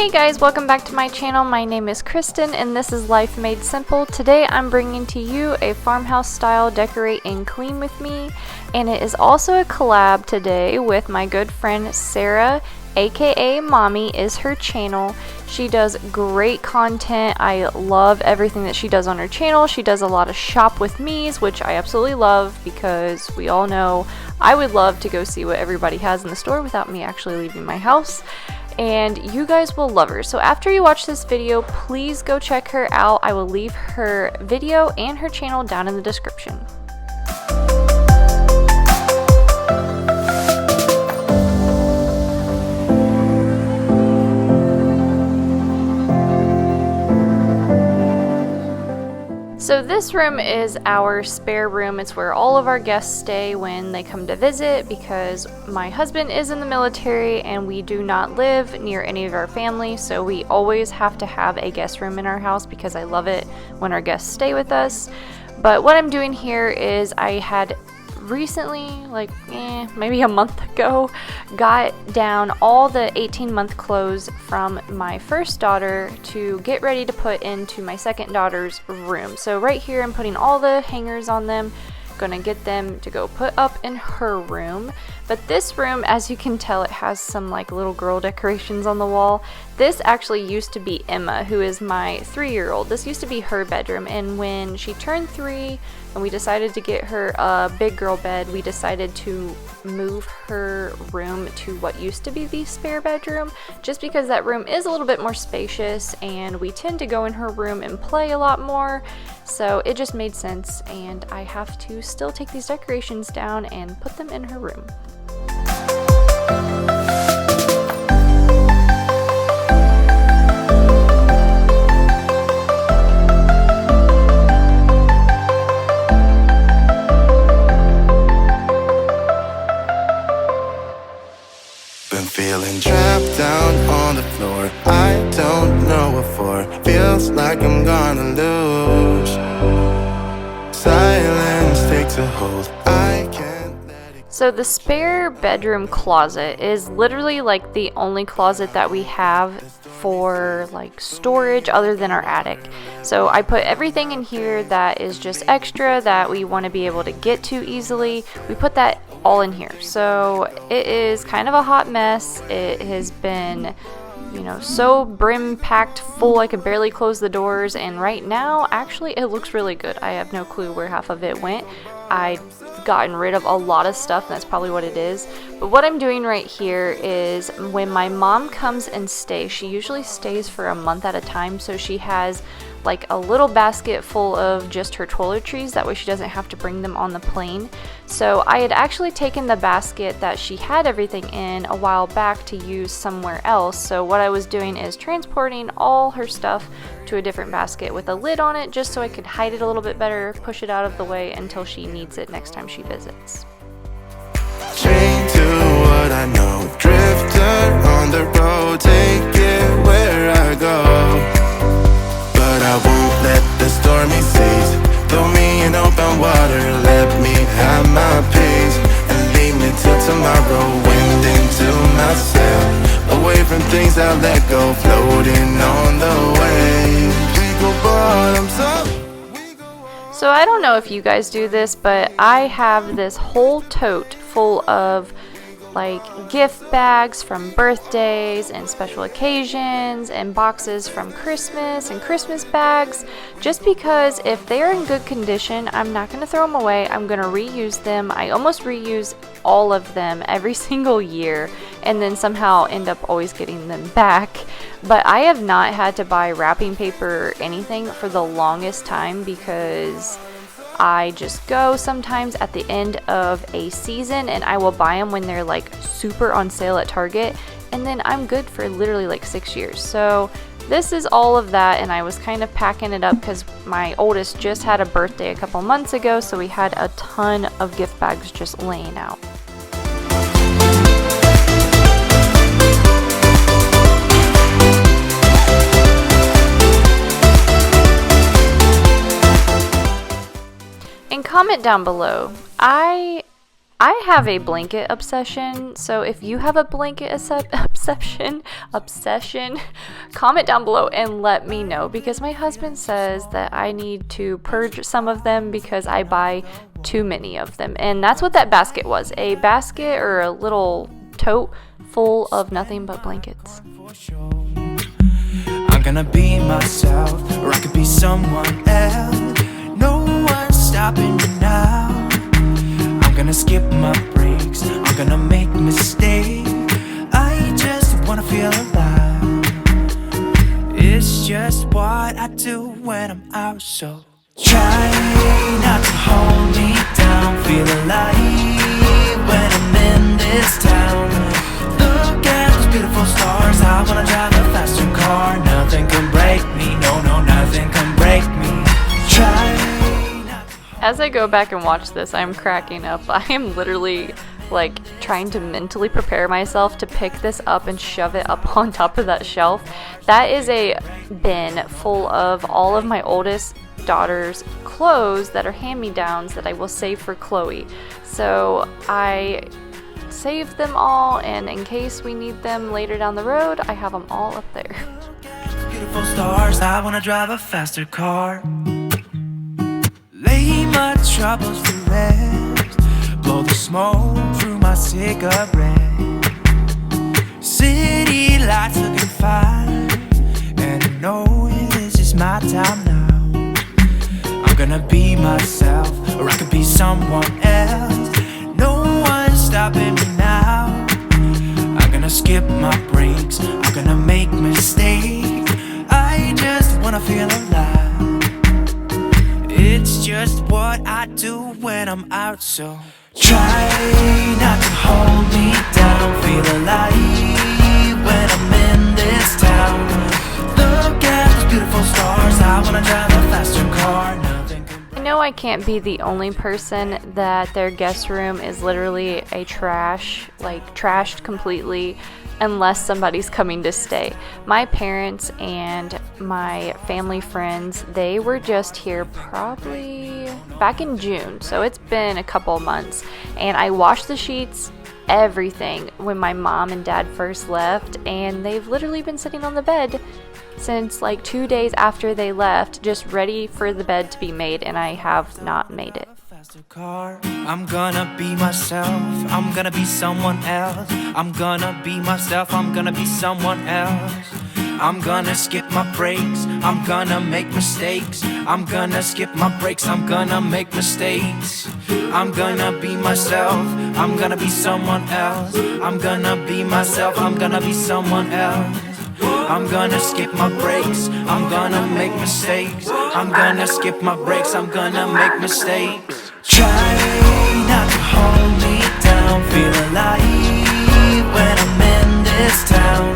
Hey guys, welcome back to my channel. My name is Kristen and this is Life Made Simple. Today I'm bringing to you a farmhouse style decorate and clean with me, and it is also a collab today with my good friend Sarah, aka Mommy is her channel. She does great content. I love everything that she does on her channel. She does a lot of shop with me's, which I absolutely love because we all know I would love to go see what everybody has in the store without me actually leaving my house. And you guys will love her. So after you watch this video, please go check her out. I will leave her video and her channel down in the description. So this room is our spare room. It's where all of our guests stay when they come to visit because my husband is in the military and we do not live near any of our family, so we always have to have a guest room in our house because I love it when our guests stay with us. But what I'm doing here is I had recently, maybe a month ago, got down all the 18-month clothes from my first daughter to get ready to put into my second daughter's room. So right here I'm putting all the hangers on them, gonna get them to go put up in her room. But this room, as you can tell, it has some like little girl decorations on the wall. This actually used to be Emma, who is my 3-year-old. This used to be her bedroom, and when she turned 3 and we decided to get her a big girl bed, we decided to move her room to what used to be the spare bedroom, just because that room is a little bit more spacious and we tend to go in her room and play a lot more. So it just made sense, and I have to still take these decorations down and put them in her room. Feeling trapped down on the floor, I don't know what for. Feels like I'm gonna lose. Silence takes a hold, I can't let it. So the spare bedroom closet is literally like the only closet that we have for like storage other than our attic. So I put everything in here that is just extra that we want to be able to get to easily. We put that all in here. So it is kind of a hot mess. It has been, so brim packed full I could barely close the doors, and right now actually it looks really good. I have no clue where half of it went. I've gotten rid of a lot of stuff, and that's probably what it is. But what I'm doing right here is when my mom comes and stays, she usually stays for a month at a time, so she has like a little basket full of just her toiletries, that way she doesn't have to bring them on the plane. So I had actually taken the basket that she had everything in a while back to use somewhere else. So what I was doing is transporting all her stuff to a different basket with a lid on it, just so I could hide it a little bit better, push it out of the way until she needs it next time she visits. Chained to what I know, drifter on the road, take it where I go. But I won't let the stormy seas throw me in open water. Let me have my peace and leave me till tomorrow. Wind into myself, away from things I let go, floating on the waves. We go bottoms up. So I don't know if you guys do this, but I have this whole tote full of like gift bags from birthdays and special occasions, and boxes from Christmas and Christmas bags, just because if they're in good condition, I'm not going to throw them away. I'm going to reuse them. I almost reuse all of them every single year and then somehow end up always getting them back. But I have not had to buy wrapping paper or anything for the longest time because I just go sometimes at the end of a season and I will buy them when they're like super on sale at Target, and then I'm good for literally like 6 years. So this is all of that, and I was kind of packing it up because my oldest just had a birthday a couple months ago, so we had a ton of gift bags just laying out. And comment down below. I I have a blanket obsession, so if you have a blanket obsession, comment down below and let me know, because my husband says that I need to purge some of them because I buy too many of them. And that's what that basket was, a basket or a little tote full of nothing but blankets. I'm gonna be myself, or I could be someone else. No one's stopping me now. I'm gonna skip my breaks, I'm gonna make mistakes. I just wanna feel alive. It's just what I do when I'm out, so try not to hold me down. Feel alive when I'm in this town. Look at those beautiful stars, I wanna drive a faster car. Nothing can break me, no, nothing can break me. As I go back and watch this, I'm cracking up. I am literally like trying to mentally prepare myself to pick this up and shove it up on top of that shelf. That is a bin full of all of my oldest daughter's clothes that are hand-me-downs that I will save for Chloe. So I saved them all, and in case we need them later down the road, I have them all up there. Beautiful stars, I wanna drive a faster car. Lay my troubles to rest, blow the smoke through my cigarette. City lights looking fine, and I know this is my time now. I'm gonna be myself, or I could be someone else. No one's stopping me now. I'm gonna skip my breaks, I'm gonna make mistakes. I just wanna feel alive. It's just what I do when I'm out, so try not to hold me down. Feel alive when I'm in this town. Look at those beautiful stars, I wanna drive a faster car. I know I can't be the only person that their guest room is literally a trash, like trashed completely, unless somebody's coming to stay. My parents and my family friends, they were just here probably back in June, so it's been a couple months, and I washed the sheets, everything, when my mom and dad first left, and they've literally been sitting on the bed since like 2 days after they left, just ready for the bed to be made, and I have not made it. I'm gonna be myself, I'm gonna be someone else. I'm gonna be myself, I'm gonna be someone else. I'm gonna skip my breaks, I'm gonna make mistakes. I'm gonna skip my breaks, I'm gonna make mistakes. I'm gonna be myself, I'm gonna be someone else. I'm gonna be myself, I'm gonna be someone else. I'm gonna skip my breaks, I'm gonna make mistakes. I'm gonna skip my breaks, I'm gonna make mistakes. Try not to hold me down. Feel alive when I'm in this town.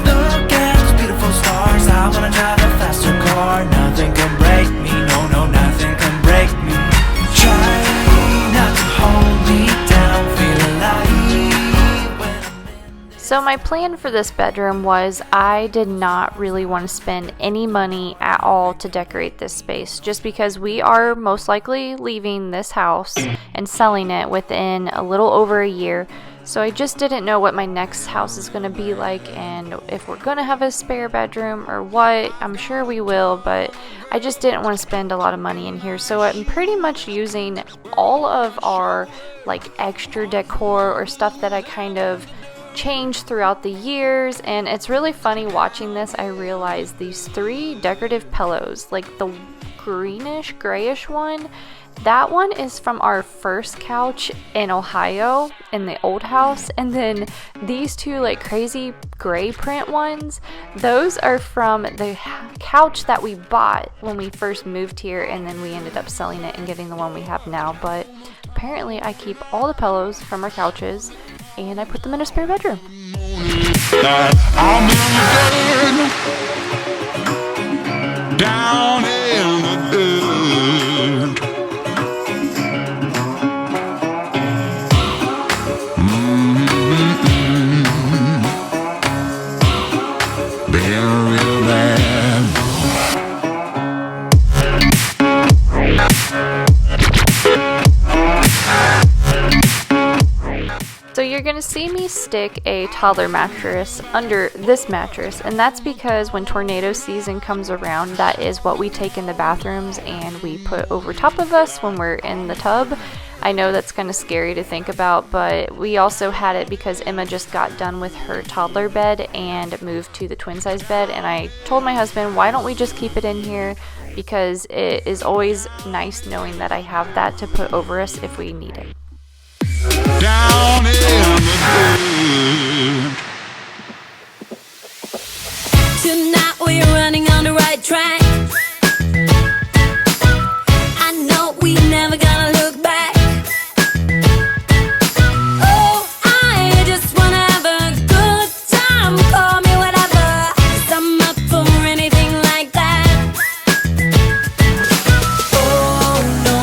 Look at those beautiful stars, I wanna drive a faster car. Nothing can break me, no, nothing can break me. Try not to hold me down. Feel alive when I'm in this. So my plan for this bedroom was I did not really want to spend any money at all to decorate this space, just because we are most likely leaving this house and selling it within a little over a year. So I just didn't know what my next house is going to be like, and if we're going to have a spare bedroom or what. I'm sure we will, but I just didn't want to spend a lot of money in here. So I'm pretty much using all of our like extra decor or stuff that I kind of changed throughout the years. And it's really funny watching this. I realized these 3 decorative pillows, like the greenish grayish one, that one is from our first couch in Ohio in the old house, and then these 2 like crazy gray print ones, those are from the couch that we bought when we first moved here, and then we ended up selling it and getting the one we have now. But apparently I keep all the pillows from our couches and I put them in a spare bedroom. Down in the dirt. Been real bad. So you're gonna see me stick a toddler mattress under this mattress, and that's because when tornado season comes around, that is what we take in the bathrooms and we put over top of us when we're in the tub. I know that's kind of scary to think about, but we also had it because Emma just got done with her toddler bed and moved to the twin size bed, and I told my husband, why don't we just keep it in here, because it is always nice knowing that I have that to put over us if we need it. Down in the Tonight we're running on the right track. I know we never gonna look back. Oh, I just wanna have a good time. Call me whatever, 'cause I'm up for anything like that. Oh no,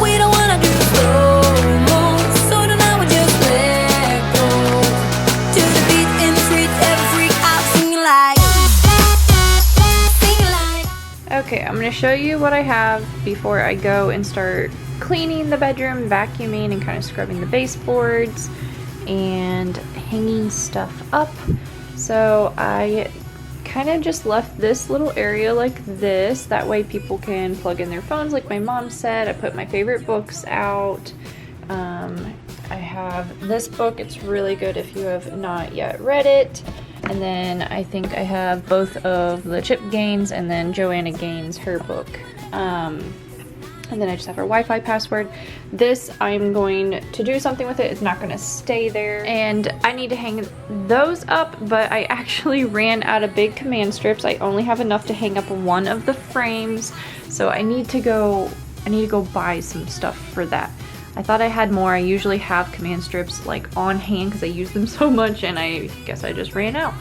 we don't wanna do slow-mo, so tonight we just let go. To the beat in the street, every freak out singing like. Okay, I'm going to show you what I have before I go and start cleaning the bedroom, vacuuming, and kind of scrubbing the baseboards and hanging stuff up. So I kind of just left this little area like this. That way people can plug in their phones like my mom said. I put my favorite books out. I have this book. It's really good if you have not yet read it. And then I think I have both of the Chip Gaines and then Joanna Gaines, her book. And then I just have her Wi-Fi password. This, I'm going to do something with it. It's not going to stay there. And I need to hang those up, but I actually ran out of big command strips. I only have enough to hang up one of the frames. So I need to go buy some stuff for that. I thought I had more. I usually have command strips like on hand because I use them so much, and I guess I just ran out.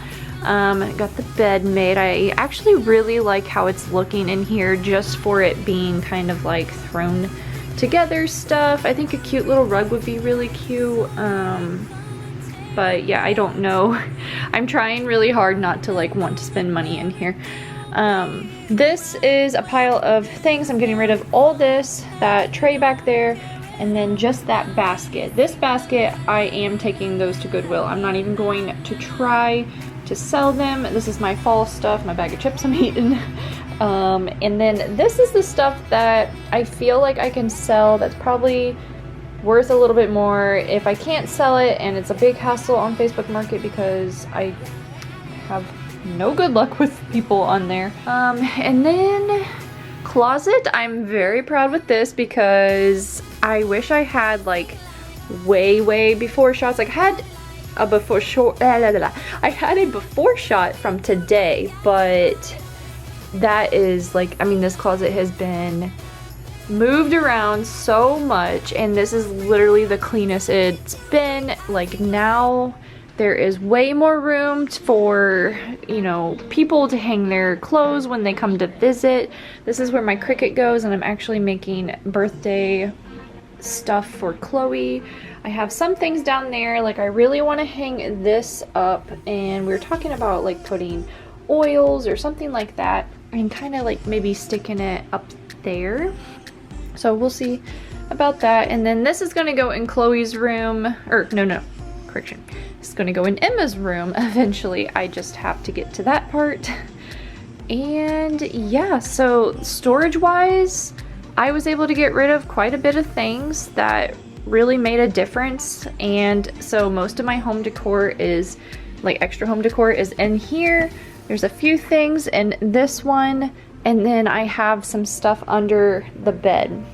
Got the bed made. I actually really like how it's looking in here just for it being kind of like thrown together stuff. I think a cute little rug would be really cute. But yeah, I don't know. I'm trying really hard not to like want to spend money in here. This is a pile of things. I'm getting rid of all this, that tray back there, and then just that basket. This basket, I am taking those to Goodwill. I'm not even going to try to sell them. This is my fall stuff, my bag of chips I'm eating. And then this is the stuff that I feel like I can sell that's probably worth a little bit more if I can't sell it, and it's a big hassle on Facebook Market because I have no good luck with people on there. And then closet, I'm very proud with this because I wish I had like way before shots. Like I had a before shot, I had a before shot from today, but that is like, I mean, this closet has been moved around so much, and this is literally the cleanest it's been. Like now there is way more room for, you know, people to hang their clothes when they come to visit. This is where my Cricut goes, and I'm actually making birthday stuff for Chloe. I have some things down there, like I really want to hang this up, and we were talking about like putting oils or something like that and kind of like maybe sticking it up there. So we'll see about that. And then this is going to go in Chloe's room, or no, correction. It's going to go in Emma's room eventually. I just have to get to that part. And yeah, so storage wise, I was able to get rid of quite a bit of things that really made a difference. And so most of my home decor is like extra home decor is in here. There's a few things in this one, and then I have some stuff under the bed.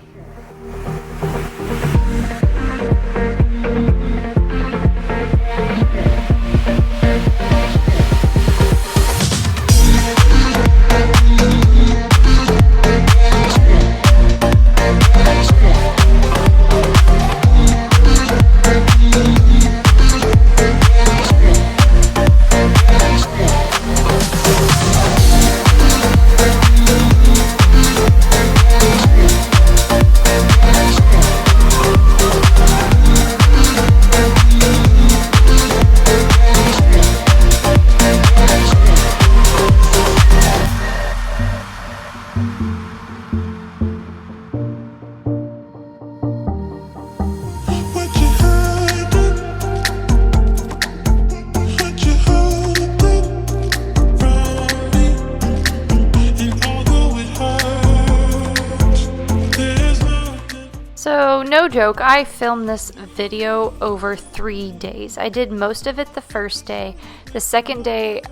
joke, I filmed this video over 3 days. I did most of it the first day. The second day,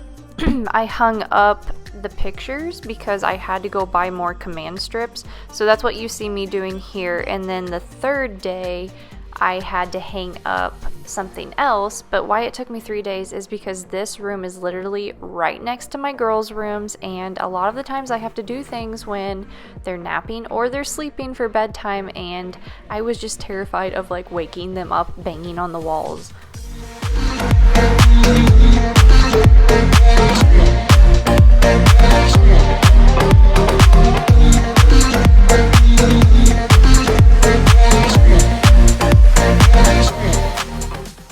I hung up the pictures because I had to go buy more command strips. So that's what you see me doing here. And then the third day, I had to hang up something else. But why it took me 3 days is because this room is literally right next to my girls' rooms, and a lot of the times I have to do things when they're napping or they're sleeping for bedtime, and I was just terrified of like waking them up banging on the walls.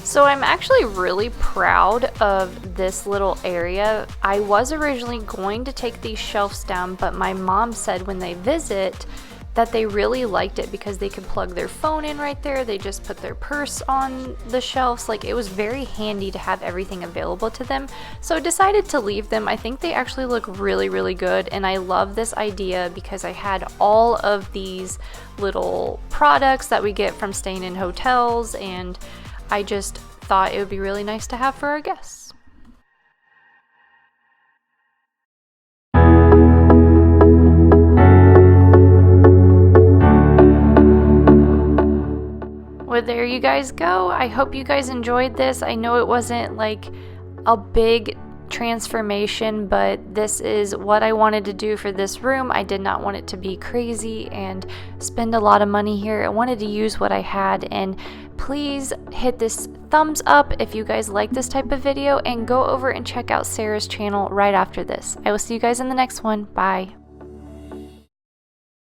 So I'm actually really proud of this little area. I was originally going to take these shelves down, but my mom said when they visit that they really liked it because they could plug their phone in right there. They just put their purse on the shelves. Like, it was very handy to have everything available to them. So I decided to leave them. I think they actually look really, really good, and I love this idea because I had all of these little products that we get from staying in hotels, and I just thought it would be really nice to have for our guests. Well, there you guys go. I hope you guys enjoyed this. I know it wasn't like a big transformation, but this is what I wanted to do for this room. I did not want it to be crazy and spend a lot of money here. I wanted to use what I had, and please hit this thumbs up if you guys like this type of video, and go over and check out Sarah's channel right after this. I will see you guys in the next one. Bye.